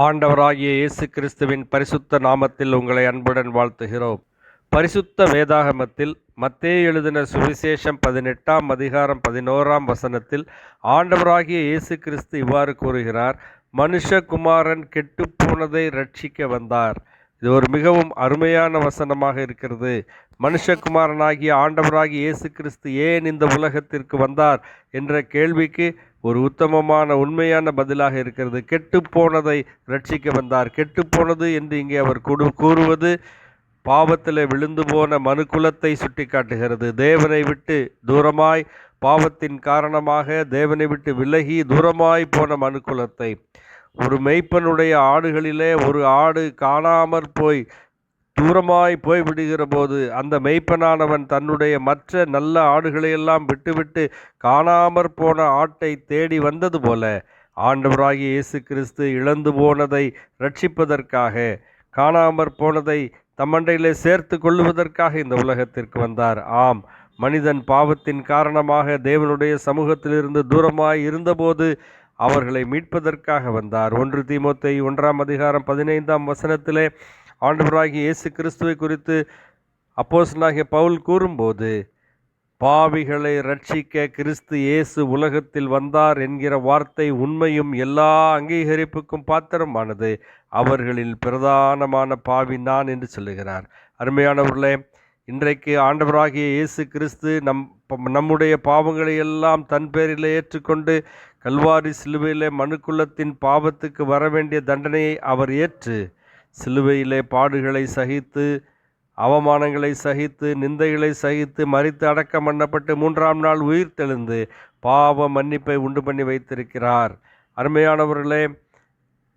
ஆண்டவராகிய இயேசு கிறிஸ்துவின் பரிசுத்த நாமத்தில் உங்களை அன்புடன் வாழ்த்துகிறோம். பரிசுத்த வேதாகமத்தில் மத்தேயு எழுதின சுவிசேஷம் 18ஆம் அதிகாரம் 11ஆம் வசனத்தில் ஆண்டவராகிய இயேசு கிறிஸ்து இவ்வாறு கூறுகிறார், மனுஷகுமாரன் கெட்டுப்போனதை ரட்சிக்க வந்தார். இது ஒரு மிகவும் அருமையான வசனமாக இருக்கிறது. மனுஷகுமாரனாகிய ஆண்டவராகிய இயேசு கிறிஸ்து ஏன் இந்த உலகத்திற்கு வந்தார் என்ற கேள்விக்கு ஒரு உத்தமமான உண்மையான பதிலாக இருக்கிறது. கெட்டுப்போனதை ரட்சிக்க வந்தார். கெட்டுப்போனது என்று இங்கே அவர் கூறுவது பாவத்தில் விழுந்து போன மனுக்குலத்தை சுட்டி காட்டுகிறது. தேவனை விட்டு தூரமாய், பாவத்தின் காரணமாக தேவனை விட்டு விலகி தூரமாய் போன மனுக்குலத்தை. ஒரு மெய்ப்பனுடைய ஆடுகளிலே ஒரு ஆடு காணாமற் போய் தூரமாய் போய் விடுகிற போது அந்த மெய்ப்பனானவன் தன்னுடைய மற்ற நல்ல ஆடுகளையெல்லாம் விட்டுவிட்டு காணாமற் போன ஆட்டை தேடி வந்தது போல ஆண்டவராகிய இயேசு கிறிஸ்து இழந்து போனதை ரட்சிப்பதற்காக, காணாமற் போனதை தம்மண்டையிலே சேர்த்து கொள்ளுவதற்காக இந்த உலகத்திற்கு வந்தார். ஆம், மனிதன் பாவத்தின் காரணமாக தேவனுடைய சமூகத்திலிருந்து தூரமாய் இருந்தபோது அவர்களை மீட்பதற்காக வந்தார். 1 தீமோத்தேயு 1ஆம் அதிகாரம் 15ஆம் வசனத்திலே ஆண்டவராகிய இயேசு கிறிஸ்துவை குறித்து அப்போஸ்தலனாகிய பவுல் கூறும்போது, பாவிகளை ரட்சிக்க கிறிஸ்து இயேசு உலகத்தில் வந்தார் என்கிற வார்த்தை உண்மையும் எல்லா அங்கீகரிப்புக்கும் பாத்திரமானது. அவர்களில் பிரதானமான பாவி நான் என்று சொல்லுகிறார். அருமையானவர்களே, இன்றைக்கு ஆண்டவராகிய இயேசு கிறிஸ்து நம்முடைய பாவங்களை எல்லாம் தன் பேரில் ஏற்றுக்கொண்டு கல்வாரி சிலுவையிலே மனுக்குலத்தின் பாவத்துக்கு வரவேண்டிய தண்டனையை அவர் ஏற்று சிலுவையிலே பாடுகளை சகித்து, அவமானங்களை சகித்து, நிந்தைகளை சகித்து, மரித்து அடக்கம் பண்ணப்பட்டு 3ஆம் நாள் உயிர் தெழுந்து பாவ மன்னிப்பை உண்டு பண்ணி வைத்திருக்கிறார். அருமையானவர்களே,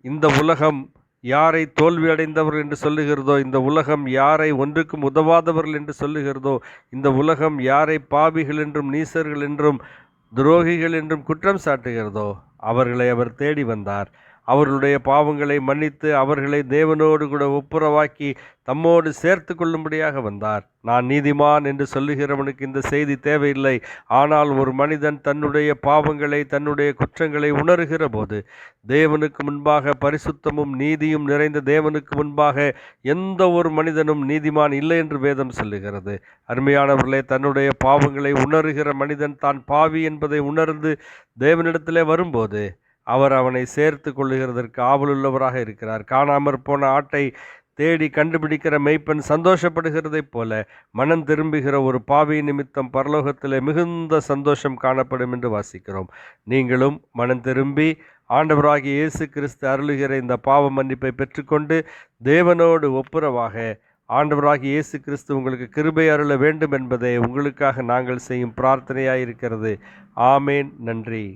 இந்த உலகம் யாரை தோல்வி அடைந்தவர்கள் என்று சொல்லுகிறதோ, இந்த உலகம் யாரை ஒன்றுக்கும் உதவாதவர்கள் என்று சொல்லுகிறதோ, இந்த உலகம் யாரை பாவிகள் என்றும் நீசர்கள் என்றும் துரோகிகள் என்றும் குற்றம் சாட்டுகிறதோ அவர்களை அவர் தேடி வந்தார். அவர்களுடைய பாவங்களை மன்னித்து அவர்களை தேவனோடு கூட ஒப்புரவாக்கி தம்மோடு சேர்த்து கொள்ளும்படியாக வந்தார். நான் நீதிமான் என்று சொல்லுகிறவனுக்கு இந்த செய்தி தேவையில்லை. ஆனால் ஒரு மனிதன் தன்னுடைய பாவங்களை, தன்னுடைய குற்றங்களை உணர்கிற போது தேவனுக்கு முன்பாக பரிசுத்தமும் நீதியும் நிறைந்த தேவனுக்கு முன்பாக எந்த ஒரு மனிதனும் நீதிமான் இல்லை என்று வேதம் சொல்லுகிறது. அருமையானவர்களே, தன்னுடைய பாவங்களை உணர்கிற மனிதன் தான் பாவி என்பதை உணர்ந்து தேவனிடத்திலே வரும்போது அவர் அவனை சேர்த்து கொள்ளுகிறதற்கு ஆவலுள்ளவராக இருக்கிறார். காணாமற் போன ஆட்டை தேடி கண்டுபிடிக்கிற மெய்ப்பன் சந்தோஷப்படுகிறதைப் போல மனம் திரும்புகிற ஒரு பாவி நிமித்தம் பரலோகத்திலே மிகுந்த சந்தோஷம் காணப்படும் என்று வாசிக்கிறோம். நீங்களும் மனம் திரும்பி ஆண்டவராகிய இயேசு கிறிஸ்து அருளுகிற இந்த பாவ மன்னிப்பை பெற்றுக்கொண்டு தேவனோடு ஒப்புரவாக ஆண்டவராகிய இயேசு கிறிஸ்து உங்களுக்கு கிருபை அருள வேண்டும் என்பதே உங்களுக்காக நாங்கள் செய்யும் பிரார்த்தனையாயிருக்கிறது. ஆமேன். நன்றி.